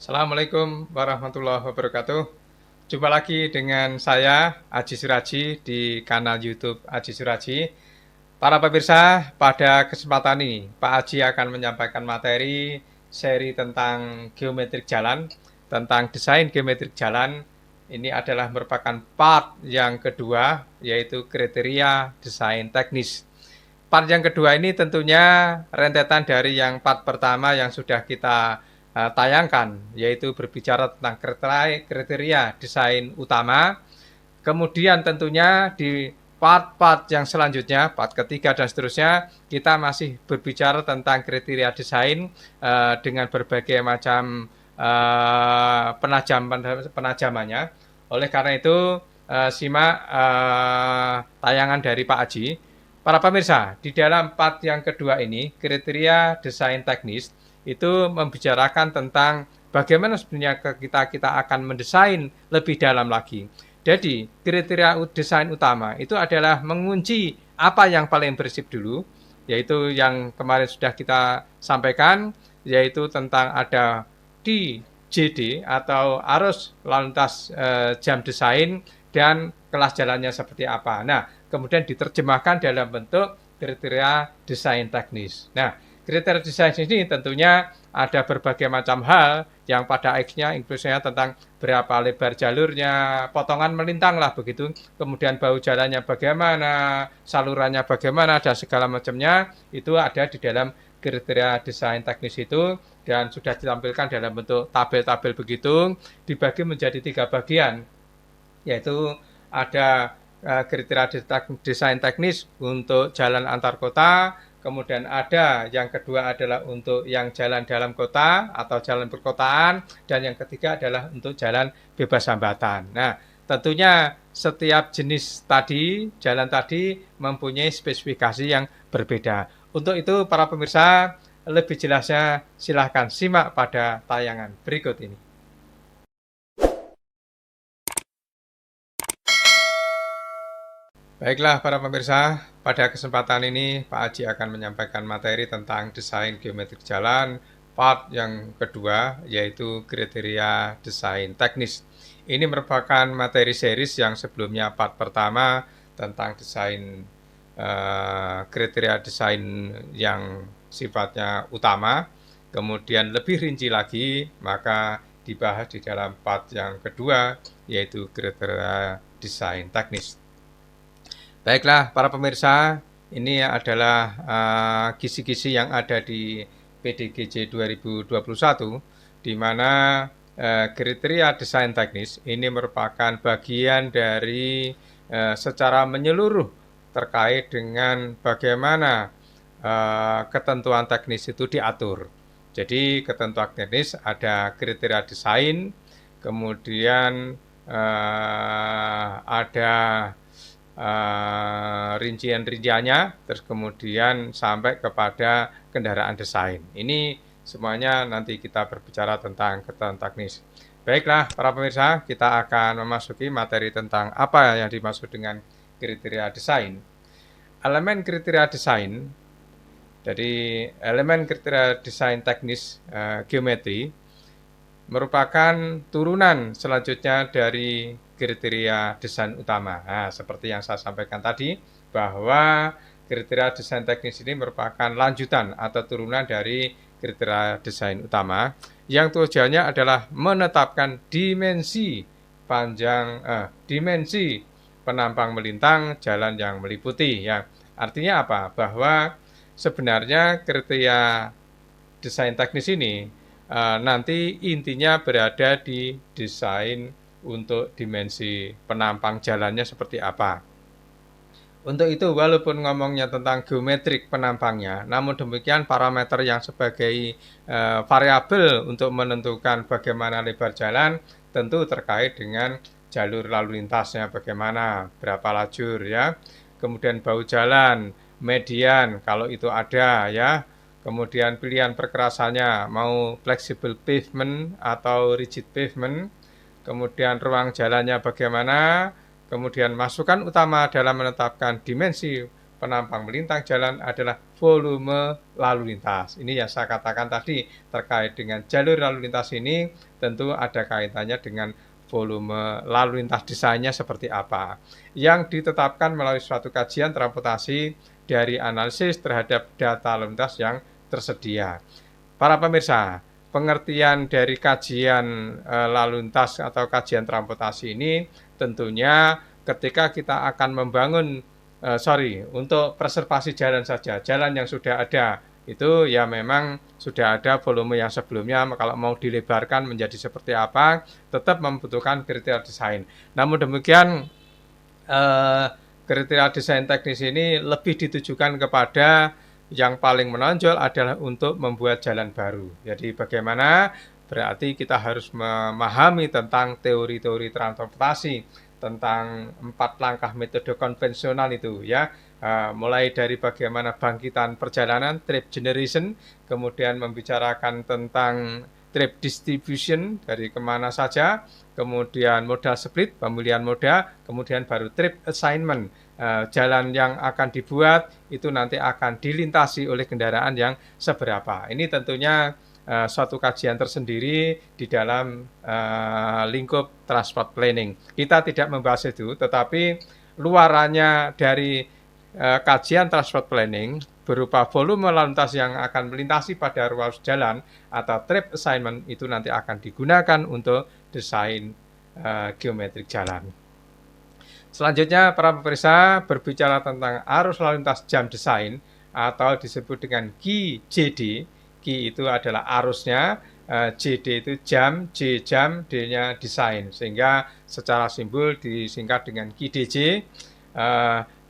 Assalamualaikum warahmatullahi wabarakatuh. Jumpa lagi dengan saya, Aji Suraji, di kanal YouTube Aji Suraji. Para pemirsa, pada kesempatan ini, Pak Aji akan menyampaikan materi seri tentang geometrik jalan, tentang desain geometrik jalan. Ini adalah merupakan part yang kedua, yaitu kriteria desain teknis. Part yang kedua ini tentunya rentetan dari yang part pertama yang sudah kita tayangkan, yaitu berbicara tentang kriteria desain utama. Kemudian tentunya di part-part yang selanjutnya, part ketiga dan seterusnya, kita masih berbicara tentang kriteria desain dengan berbagai macam penajamannya. Oleh karena itu, simak tayangan dari Pak Aji. Para pemirsa, di dalam part yang kedua ini, kriteria desain teknis itu membicarakan tentang bagaimana sebenarnya kita akan mendesain lebih dalam lagi. Jadi, kriteria desain utama itu adalah mengunci apa yang paling prinsip dulu, yaitu yang kemarin sudah kita sampaikan, yaitu tentang ada DJD atau arus lalu lintas jam desain dan kelas jalannya seperti apa. Nah, kemudian diterjemahkan dalam bentuk kriteria desain teknis. Nah, kriteria desain ini tentunya ada berbagai macam hal yang pada X-nya inklusinya tentang berapa lebar jalurnya, potongan melintang lah begitu, kemudian bahu jalannya bagaimana, salurannya bagaimana, dan segala macamnya itu ada di dalam kriteria desain teknis itu dan sudah ditampilkan dalam bentuk tabel-tabel begitu, dibagi menjadi 3 bagian, yaitu ada kriteria desain teknis untuk jalan antar kota, kemudian ada yang kedua adalah untuk yang jalan dalam kota atau jalan perkotaan, dan yang ketiga adalah untuk jalan bebas hambatan. Nah, tentunya setiap jenis tadi, jalan tadi mempunyai spesifikasi yang berbeda. Untuk itu para pemirsa, lebih jelasnya silahkan simak pada tayangan berikut ini. Baiklah para pemirsa, pada kesempatan ini Pak Aji akan menyampaikan materi tentang desain geometrik jalan part yang kedua, yaitu kriteria desain teknis. Ini merupakan materi series yang sebelumnya part pertama tentang desain kriteria desain yang sifatnya utama, kemudian lebih rinci lagi maka dibahas di dalam part yang kedua, yaitu kriteria desain teknis. Baiklah para pemirsa, ini adalah kisi-kisi yang ada di PDGJ 2021, di mana kriteria desain teknis ini merupakan bagian dari secara menyeluruh terkait dengan bagaimana ketentuan teknis itu diatur. Jadi ketentuan teknis ada kriteria desain, kemudian ada rincian-rinciannya, terus kemudian sampai kepada kendaraan desain. Ini semuanya nanti kita berbicara tentang ketentuan teknis. Baiklah para pemirsa, kita akan memasuki materi tentang apa yang dimaksud dengan kriteria desain. Elemen kriteria desain, jadi elemen kriteria desain teknis geometri merupakan turunan selanjutnya dari kriteria desain utama. Nah, seperti yang saya sampaikan tadi, bahwa kriteria desain teknis ini merupakan lanjutan atau turunan dari kriteria desain utama, yang tujuannya adalah menetapkan dimensi dimensi penampang melintang jalan yang meliputi. Ya, artinya apa? Bahwa sebenarnya kriteria desain teknis ini nanti intinya berada di desain untuk dimensi penampang jalannya seperti apa. Untuk itu, walaupun ngomongnya tentang geometrik penampangnya, namun demikian parameter yang sebagai variabel untuk menentukan bagaimana lebar jalan tentu terkait dengan jalur lalu lintasnya bagaimana, berapa lajur ya, kemudian bahu jalan, median kalau itu ada ya, kemudian pilihan perkerasannya mau flexible pavement atau rigid pavement, kemudian ruang jalannya bagaimana, kemudian masukan utama dalam menetapkan dimensi penampang melintang jalan adalah volume lalu lintas. Ini yang saya katakan tadi terkait dengan jalur lalu lintas ini tentu ada kaitannya dengan volume lalu lintas desainnya seperti apa. Yang ditetapkan melalui suatu kajian transportasi dari analisis terhadap data lalu lintas yang tersedia. Para pemirsa, pengertian dari kajian lalu lintas atau kajian transportasi ini tentunya ketika kita akan membangun untuk preservasi jalan saja, jalan yang sudah ada itu ya memang sudah ada volume yang sebelumnya. Kalau mau dilebarkan menjadi seperti apa, tetap membutuhkan kriteria desain. Namun demikian kriteria desain teknis ini lebih ditujukan kepada yang paling menonjol adalah untuk membuat jalan baru. Jadi bagaimana? Berarti kita harus memahami tentang teori-teori transportasi, tentang 4 langkah metode konvensional itu ya. Mulai dari bagaimana bangkitan perjalanan, trip generation, kemudian membicarakan tentang trip distribution, dari kemana saja, kemudian modal split, pemilihan moda, kemudian baru trip assignment, jalan yang akan dibuat itu nanti akan dilintasi oleh kendaraan yang seberapa. Ini tentunya suatu kajian tersendiri di dalam lingkup transport planning. Kita tidak membahas itu, tetapi luarannya dari kajian transport planning berupa volume lalu lintas yang akan melintasi pada ruas jalan atau trip assignment itu nanti akan digunakan untuk desain geometrik jalan. Selanjutnya para pemirsa, berbicara tentang arus lalu lintas jam desain atau disebut dengan QJD. Q itu adalah arusnya, JD itu jam, J jam, D-nya desain, sehingga secara simbol disingkat dengan QDJ.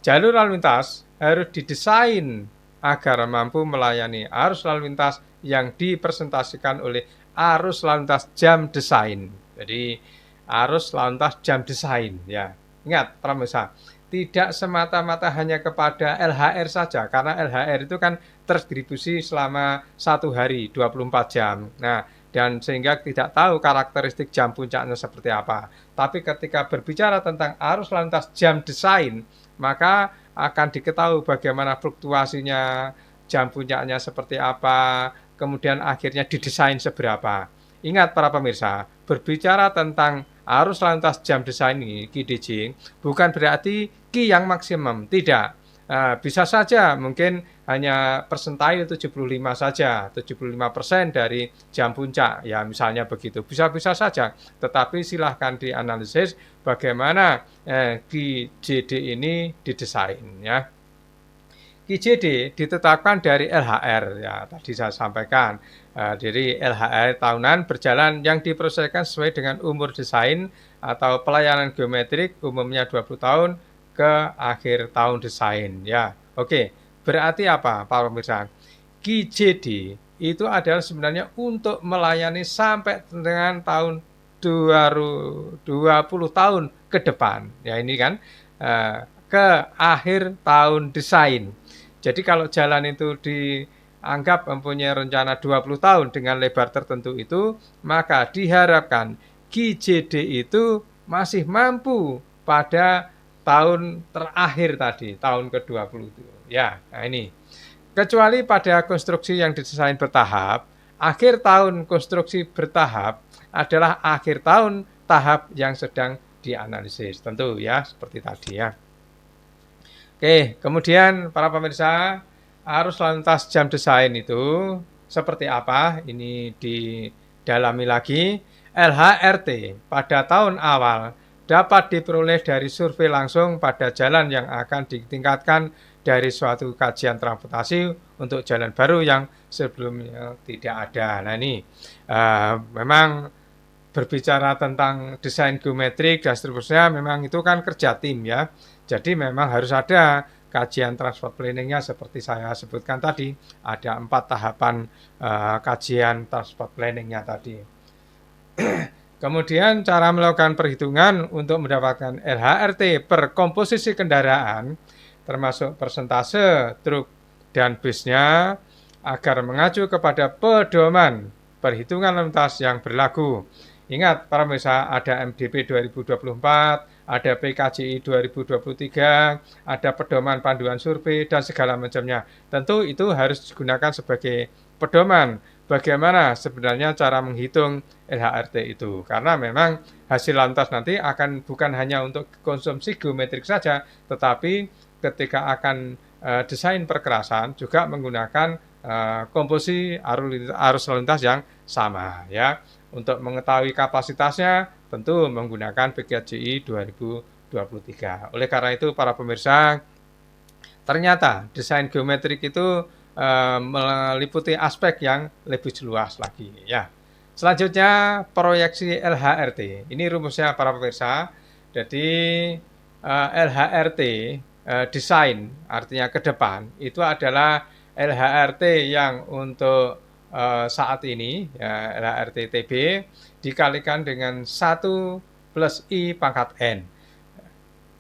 Jalur lalu lintas harus didesain agar mampu melayani arus lalu lintas yang dipresentasikan oleh arus lalu lintas jam desain. Jadi arus lalu lintas jam desain ya. Ingat para pemirsa, tidak semata-mata hanya kepada LHR saja, karena LHR itu kan terdistribusi selama 1 hari 24 jam. Nah, dan sehingga tidak tahu karakteristik jam puncaknya seperti apa. Tapi ketika berbicara tentang arus lalu lintas jam desain, maka akan diketahui bagaimana fluktuasinya, jam puncaknya seperti apa, kemudian akhirnya didesain seberapa. Ingat para pemirsa, berbicara tentang arus lalu lintas jam desain ini, QDJ, bukan berarti Q yang maksimum, tidak. Bisa saja mungkin hanya persentil 75 saja, 75% dari jam puncak, ya misalnya begitu, bisa-bisa saja. Tetapi silahkan dianalisis bagaimana QJD ini didesain ya. QJD ditetapkan dari LHR ya, tadi saya sampaikan. Jadi LHR tahunan berjalan yang diproseskan sesuai dengan umur desain atau pelayanan geometrik, umumnya 20 tahun ke akhir tahun desain ya. Oke, berarti apa Pak pemirsa? QJD itu adalah sebenarnya untuk melayani sampai dengan tahun 20 tahun ke depan. Ya ini kan ke akhir tahun desain. Jadi kalau jalan itu dianggap mempunyai rencana 20 tahun dengan lebar tertentu itu, maka diharapkan QJD itu masih mampu pada tahun terakhir tadi, tahun ke-20 itu. Ya, nah ini. Kecuali pada konstruksi yang didesain bertahap, akhir tahun konstruksi bertahap adalah akhir tahun tahap yang sedang dianalisis. Tentu ya, seperti tadi ya. Oke, kemudian para pemirsa, arus lalu lintas jam desain itu seperti apa? Ini didalami lagi. LHRT pada tahun awal dapat diperoleh dari survei langsung pada jalan yang akan ditingkatkan dari suatu kajian transportasi untuk jalan baru yang sebelumnya tidak ada. Nah ini memang berbicara tentang desain geometrik dan seterusnya, memang itu kan kerja tim ya. Jadi memang harus ada kajian transport planningnya seperti saya sebutkan tadi. Ada 4 tahapan kajian transport planningnya tadi. Kemudian cara melakukan perhitungan untuk mendapatkan LHRT per komposisi kendaraan, termasuk persentase truk dan busnya, agar mengacu kepada pedoman perhitungan lalu lintas yang berlaku. Ingat para pemirsa, ada MDP 2024, ada PKJI 2023, ada pedoman panduan survei, dan segala macamnya. Tentu itu harus digunakan sebagai pedoman bagaimana sebenarnya cara menghitung LHRT itu. Karena memang hasil lantas nanti akan bukan hanya untuk konsumsi geometrik saja, tetapi ketika akan desain perkerasan juga menggunakan komposisi arus lalu lintas yang sama ya. Untuk mengetahui kapasitasnya tentu menggunakan PKJI 2023. Oleh karena itu para pemirsa, ternyata desain geometrik itu meliputi aspek yang lebih luas lagi ya. Selanjutnya proyeksi LHRT. Ini rumusnya para pemirsa. Jadi LHRT desain artinya ke depan itu adalah LHRT yang untuk saat ini ya, LHRT TB dikalikan dengan 1 plus I pangkat N.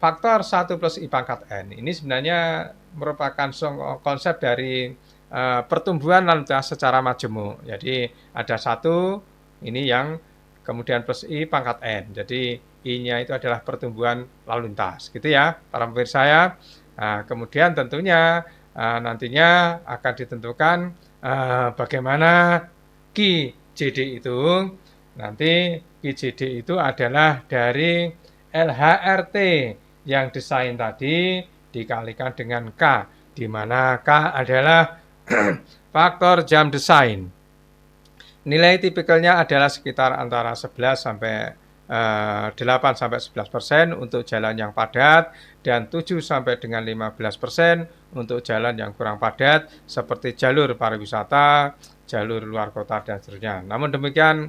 Faktor 1 plus I pangkat N ini sebenarnya merupakan konsep dari pertumbuhan lalu lintas secara majemuk. Jadi ada 1 ini yang kemudian plus I pangkat N. Jadi I-nya itu adalah pertumbuhan lalu lintas. Gitu ya para pemirsa ya. Nah, kemudian tentunya nantinya akan ditentukan bagaimana QJD itu. Nanti QJD itu adalah dari LHRT yang desain tadi dikalikan dengan K, di mana K adalah faktor jam desain. Nilai tipikalnya adalah sekitar antara 11 sampai 8 sampai 11% untuk jalan yang padat dan 7 sampai dengan 15% untuk jalan yang kurang padat seperti jalur pariwisata, jalur luar kota dan seterusnya. Namun demikian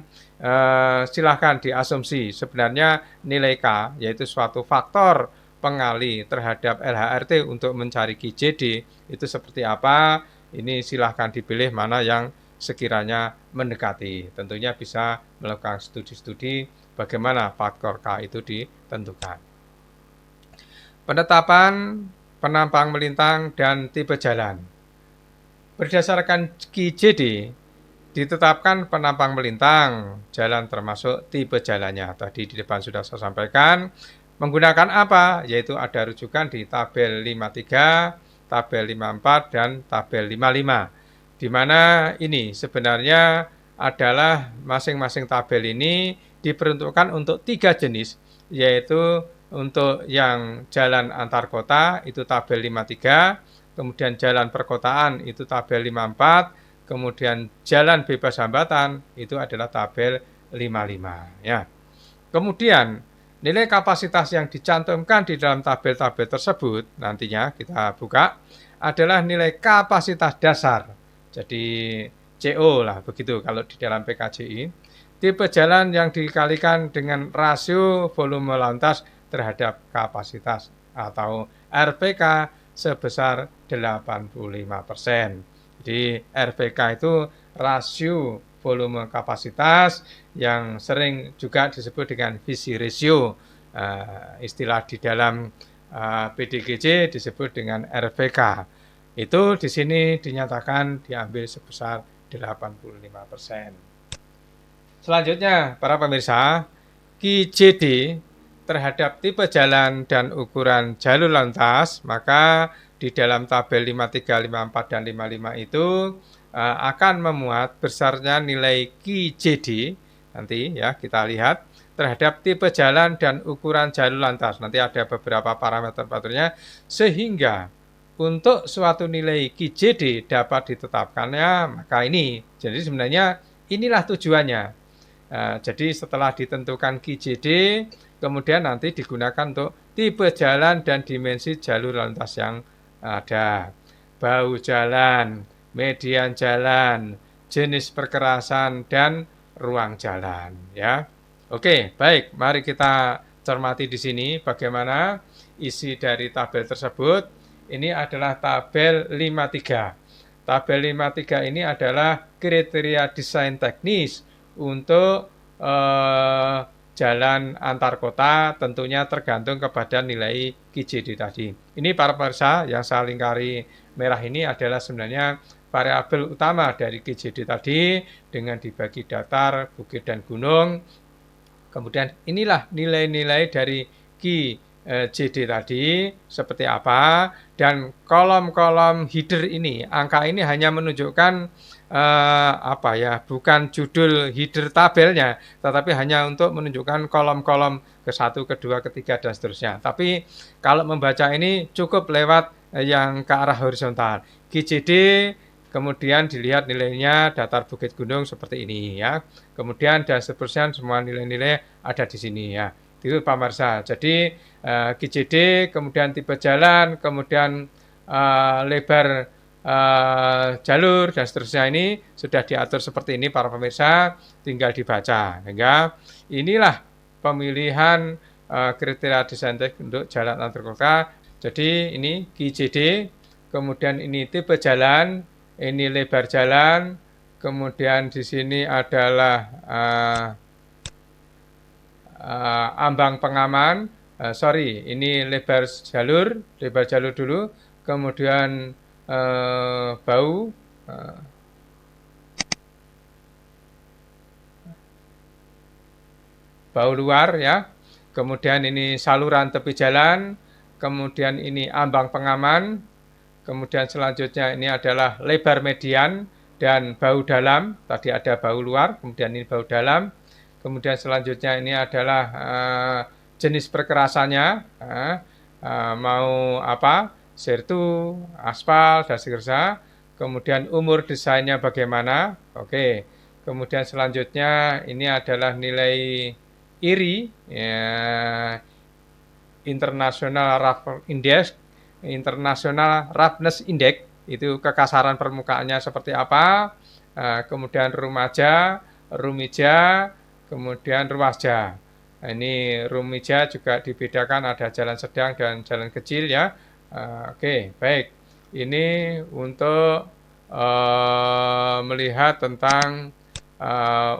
silahkan diasumsi sebenarnya nilai K yaitu suatu faktor pengali terhadap LHRT untuk mencari QJD itu seperti apa. Ini silahkan dipilih mana yang sekiranya mendekati. Tentunya bisa melakukan studi-studi bagaimana faktor K itu ditentukan. Penetapan penampang melintang dan tipe jalan. Berdasarkan QJD, ditetapkan penampang melintang jalan termasuk tipe jalannya. Tadi di depan sudah saya sampaikan. Menggunakan apa? Yaitu ada rujukan di tabel 53, tabel 54, dan tabel 55. Di mana ini sebenarnya adalah masing-masing tabel ini diperuntukkan untuk 3 jenis, yaitu untuk yang jalan antar kota itu tabel 53, kemudian jalan perkotaan itu tabel 54, kemudian jalan bebas hambatan itu adalah tabel 55 ya. Kemudian nilai kapasitas yang dicantumkan di dalam tabel-tabel tersebut nantinya kita buka adalah nilai kapasitas dasar. Jadi CO lah begitu kalau di dalam PKJI. Tipe jalan yang dikalikan dengan rasio volume lalu lintas terhadap kapasitas atau RPK sebesar 85%. Jadi RPK itu rasio volume kapasitas yang sering juga disebut dengan visi ratio. Istilah di dalam PDGJ disebut dengan RPK. Itu di sini dinyatakan diambil sebesar 85%. Selanjutnya, para pemirsa, QJD terhadap tipe jalan dan ukuran jalur lintas, maka di dalam tabel 53, 54, dan 55 itu akan memuat besarnya nilai QJD, nanti ya kita lihat, terhadap tipe jalan dan ukuran jalur lintas. Nanti ada beberapa parameter-parameternya, sehingga untuk suatu nilai QJD dapat ditetapkannya, maka ini. Jadi sebenarnya inilah tujuannya. Jadi setelah ditentukan QJD, kemudian nanti digunakan untuk tipe jalan dan dimensi jalur lalu lintas yang ada. Bahu jalan, median jalan, jenis perkerasan, dan ruang jalan. Ya, oke, baik. Mari kita cermati di sini bagaimana isi dari tabel tersebut. Ini adalah tabel 53. Tabel 53 ini adalah kriteria desain teknis untuk jalan antar kota, tentunya tergantung kepada nilai QJD tadi. Ini para pemirsa yang saya lingkari merah ini adalah sebenarnya variabel utama dari QJD tadi dengan dibagi datar, bukit, dan gunung. Kemudian inilah nilai-nilai dari QJD tadi seperti apa, dan kolom-kolom header ini, angka ini hanya menunjukkan apa ya, bukan judul header tabelnya, tetapi hanya untuk menunjukkan kolom-kolom ke-1, ke-2, ke-3, dan seterusnya. Tapi kalau membaca ini cukup lewat yang ke arah horizontal. QJD, kemudian dilihat nilainya datar Bukit Gunung seperti ini ya. Kemudian dan seterusnya semua nilai-nilai ada di sini ya. Itu pemirsa. Jadi QJD, kemudian tipe jalan, kemudian lebar jalur dan seterusnya ini sudah diatur seperti ini para pemirsa, tinggal dibaca. Sehingga inilah pemilihan kriteria desain untuk jalan antar kota. Jadi ini QJD, kemudian ini tipe jalan, ini lebar jalan, kemudian di sini adalah ambang pengaman, ini lebar jalur dulu, kemudian bau luar ya, kemudian ini saluran tepi jalan, kemudian ini ambang pengaman, kemudian selanjutnya ini adalah lebar median dan bau dalam, tadi ada bau luar, kemudian ini bau dalam, kemudian selanjutnya ini adalah jenis perkerasannya, mau apa, sertu, aspal, dan seterusnya. Kemudian umur desainnya bagaimana, oke. Kemudian selanjutnya ini adalah nilai IRI, ya, International Roughness Index, itu kekasaran permukaannya seperti apa. Kemudian rumija, kemudian ruwaja. Ini rumija juga dibedakan, ada jalan sedang dan jalan kecil ya. Oke, baik. Ini untuk melihat tentang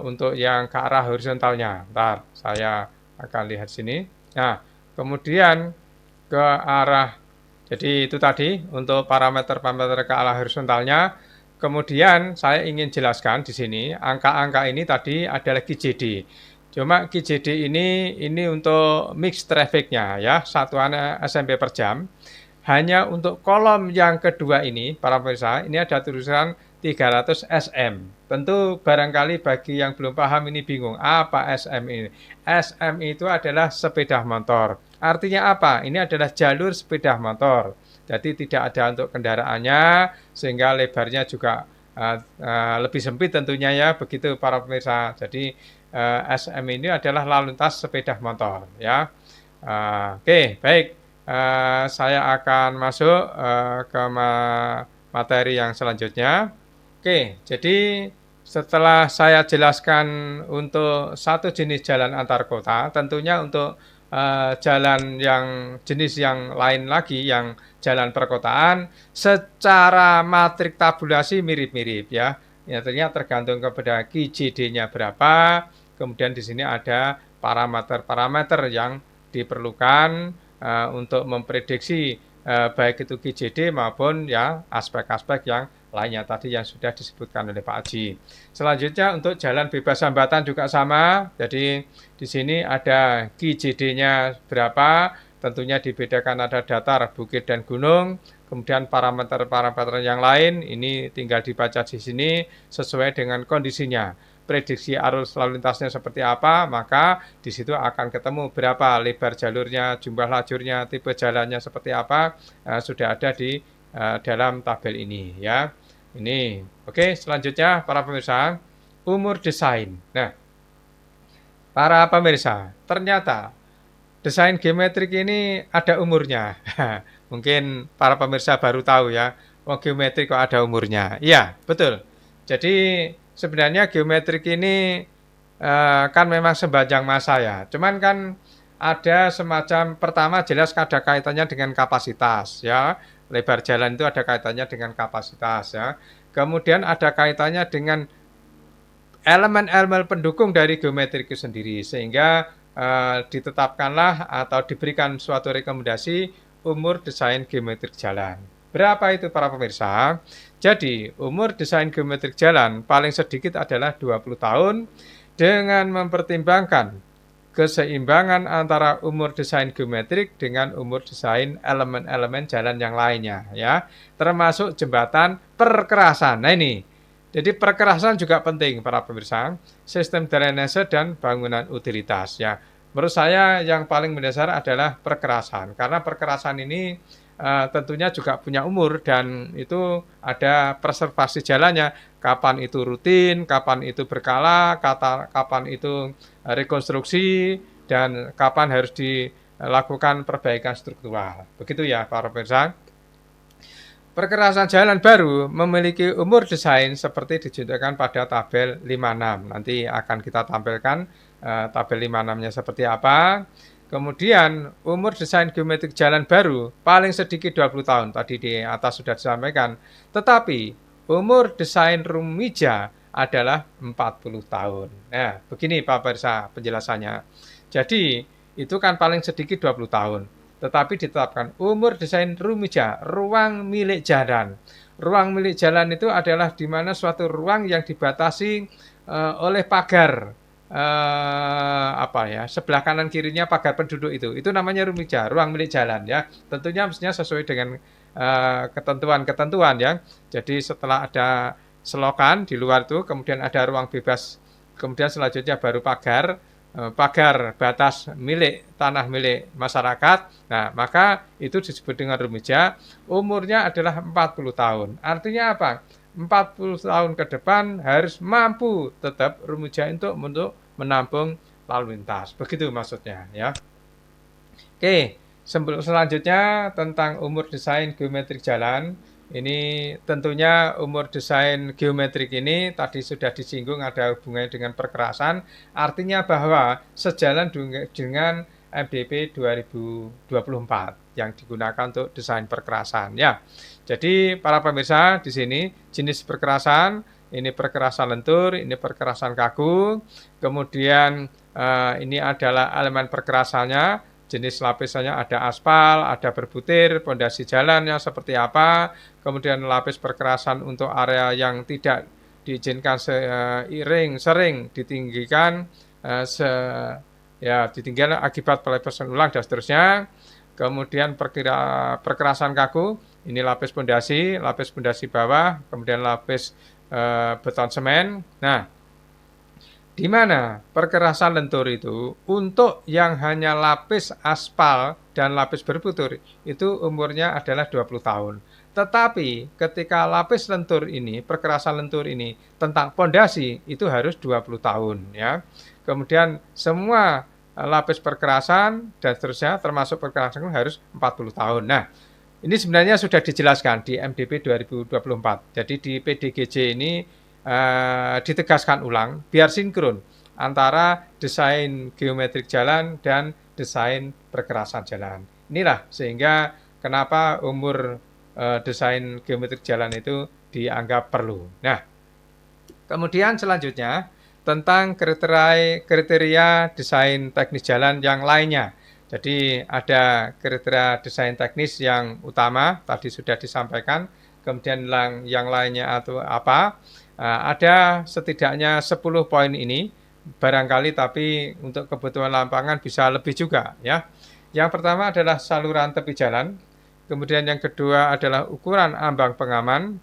untuk yang ke arah horizontalnya. Bentar, saya akan lihat sini. Nah, kemudian ke arah, jadi itu tadi untuk parameter-parameter ke arah horizontalnya. Kemudian saya ingin jelaskan di sini, angka-angka ini tadi adalah QJD. Cuma QJD ini untuk mix traffic-nya ya, satuannya SMP per jam. Hanya untuk kolom yang kedua ini, para pemirsa, ini ada tulisan 300 SM. Tentu barangkali bagi yang belum paham ini bingung, apa SM ini? SM itu adalah sepeda motor. Artinya apa? Ini adalah jalur sepeda motor. Jadi tidak ada untuk kendaraannya, sehingga lebarnya juga lebih sempit tentunya ya, begitu para pemirsa. Jadi SM ini adalah lalu lintas sepeda motor ya. Oke, baik. Saya akan masuk ke materi yang selanjutnya. Oke, jadi setelah saya jelaskan untuk satu jenis jalan antar kota, tentunya untuk jalan yang jenis yang lain lagi, yang jalan perkotaan, secara matrik tabulasi mirip-mirip ya. Artinya tergantung kepada QJD-nya berapa, kemudian di sini ada parameter-parameter yang diperlukan untuk memprediksi baik itu QJD maupun ya aspek-aspek yang lainnya tadi yang sudah disebutkan oleh Pak Aji. Selanjutnya untuk jalan bebas hambatan juga sama. Jadi di sini ada QJD-nya berapa, tentunya dibedakan ada datar, bukit, dan gunung. Kemudian parameter-parameter yang lain ini tinggal dibaca di sini sesuai dengan kondisinya. Prediksi arus lalu lintasnya seperti apa, maka di situ akan ketemu berapa lebar jalurnya, jumlah lajurnya, tipe jalannya seperti apa, sudah ada di dalam tabel ini ya. Ini oke. Selanjutnya para pemirsa, umur desain. Nah, para pemirsa, ternyata desain geometrik ini ada umurnya. Mungkin para pemirsa baru tahu ya, geometrik kok ada umurnya. Iya, betul. Jadi sebenarnya geometrik ini kan memang sepanjang masa ya. Cuman kan ada semacam, pertama jelas ada kaitannya dengan kapasitas ya. Lebar jalan itu ada kaitannya dengan kapasitas ya. Kemudian ada kaitannya dengan elemen-elemen pendukung dari geometrik itu sendiri. Sehingga ditetapkanlah atau diberikan suatu rekomendasi umur desain geometrik jalan. Berapa itu para pemirsa? Jadi umur desain geometrik jalan paling sedikit adalah 20 tahun dengan mempertimbangkan keseimbangan antara umur desain geometrik dengan umur desain elemen-elemen jalan yang lainnya ya, termasuk jembatan perkerasan. Nah ini, jadi perkerasan juga penting para pemirsa, sistem drainase dan bangunan utilitas ya. Menurut saya yang paling mendasar adalah perkerasan, karena perkerasan ini tentunya juga punya umur dan itu ada preservasi jalannya, kapan itu rutin, kapan itu berkala, kapan itu rekonstruksi, dan kapan harus dilakukan perbaikan struktural. Begitu ya para pemirsa. Perkerasan jalan baru memiliki umur desain seperti ditunjukkan pada tabel 56. Nanti akan kita tampilkan tabel 56-nya seperti apa. Kemudian umur desain geometrik jalan baru paling sedikit 20 tahun, tadi di atas sudah disampaikan. Tetapi umur desain Rumija adalah 40 tahun. Nah, begini Pak Pemirsa penjelasannya. Jadi, itu kan paling sedikit 20 tahun. Tetapi ditetapkan umur desain Rumija, ruang milik jalan. Ruang milik jalan itu adalah di mana suatu ruang yang dibatasi oleh pagar, sebelah kanan kirinya pagar penduduk itu namanya Rumija, ruang milik jalan ya. Tentunya mestinya sesuai dengan ketentuan-ketentuan ya. Jadi setelah ada selokan di luar itu, kemudian ada ruang bebas, kemudian selanjutnya baru pagar batas milik tanah milik masyarakat. Nah, maka itu disebut dengan Rumija. Umurnya adalah 40 tahun. Artinya apa? 40 tahun ke depan harus mampu tetap Rumija untuk menampung lalu lintas. Begitu maksudnya ya. Oke, selanjutnya tentang umur desain geometrik jalan. Ini tentunya umur desain geometrik ini tadi sudah disinggung ada hubungannya dengan perkerasan. Artinya bahwa sejalan dengan MDP 2024 yang digunakan untuk desain perkerasan ya. Jadi para pemirsa di sini jenis perkerasan, ini perkerasan lentur, ini perkerasan kaku. Kemudian ini adalah elemen perkerasannya. Jenis lapisannya ada aspal, ada berbutir, pondasi jalannya seperti apa, kemudian lapis perkerasan untuk area yang tidak diizinkan sering ditinggikan, ditinggikan akibat pelepasan ulang dan seterusnya. Kemudian perkerasan kaku, ini lapis pondasi bawah, kemudian lapis beton semen. Nah, di mana perkerasan lentur itu untuk yang hanya lapis aspal dan lapis berbutir itu umurnya adalah 20 tahun. Tetapi ketika lapis lentur ini, perkerasan lentur ini tentang pondasi itu harus 20 tahun ya. Kemudian semua lapis perkerasan dan seterusnya termasuk perkerasan harus 40 tahun. Nah, ini sebenarnya sudah dijelaskan di MDP 2024. Jadi di PDGJ ini ditegaskan ulang biar sinkron antara desain geometrik jalan dan desain perkerasan jalan. Inilah sehingga kenapa umur desain geometrik jalan itu dianggap perlu. Nah, kemudian selanjutnya tentang kriteria desain teknis jalan yang lainnya. Jadi ada kriteria desain teknis yang utama tadi sudah disampaikan, kemudian yang lainnya atau apa? Ada setidaknya 10 poin ini barangkali, tapi untuk kebutuhan lapangan bisa lebih juga ya. Yang pertama adalah saluran tepi jalan, kemudian yang kedua adalah ukuran ambang pengaman,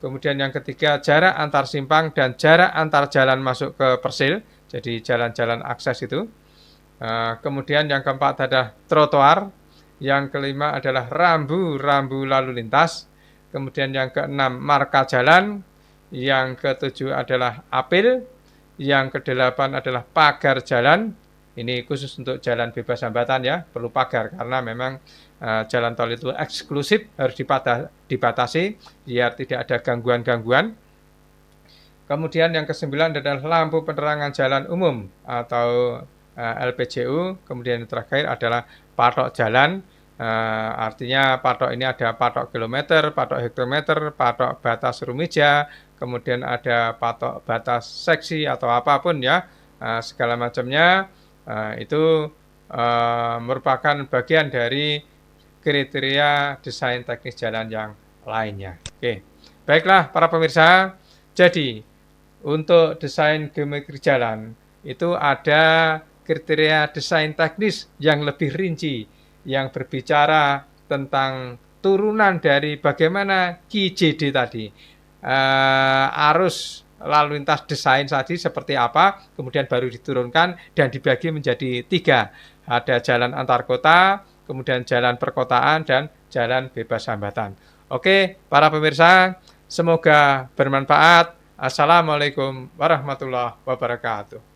kemudian yang ketiga jarak antar simpang dan jarak antar jalan masuk ke persil, jadi jalan-jalan akses itu. Kemudian yang keempat adalah trotoar, yang kelima adalah rambu-rambu lalu lintas, kemudian yang keenam marka jalan, yang ketujuh adalah apil, yang kedelapan adalah pagar jalan. Ini khusus untuk jalan bebas hambatan ya, perlu pagar karena memang jalan tol itu eksklusif, harus dibatasi biar tidak ada gangguan-gangguan. Kemudian yang kesembilan adalah lampu penerangan jalan umum atau LPJU. Kemudian yang terakhir adalah patok jalan. Artinya patok ini ada patok kilometer, patok hektometer, patok batas Rumija, kemudian ada patok batas seksi atau apapun ya, segala macamnya itu merupakan bagian dari kriteria desain teknis jalan yang lainnya. Oke, baiklah para pemirsa, jadi untuk desain geometri jalan itu ada kriteria desain teknis yang lebih rinci, yang berbicara tentang turunan dari bagaimana QJD tadi, arus lalu lintas desain tadi seperti apa, kemudian baru diturunkan dan dibagi menjadi 3. Ada jalan antar kota, kemudian jalan perkotaan, dan jalan bebas hambatan. Oke, para pemirsa, semoga bermanfaat. Assalamualaikum warahmatullahi wabarakatuh.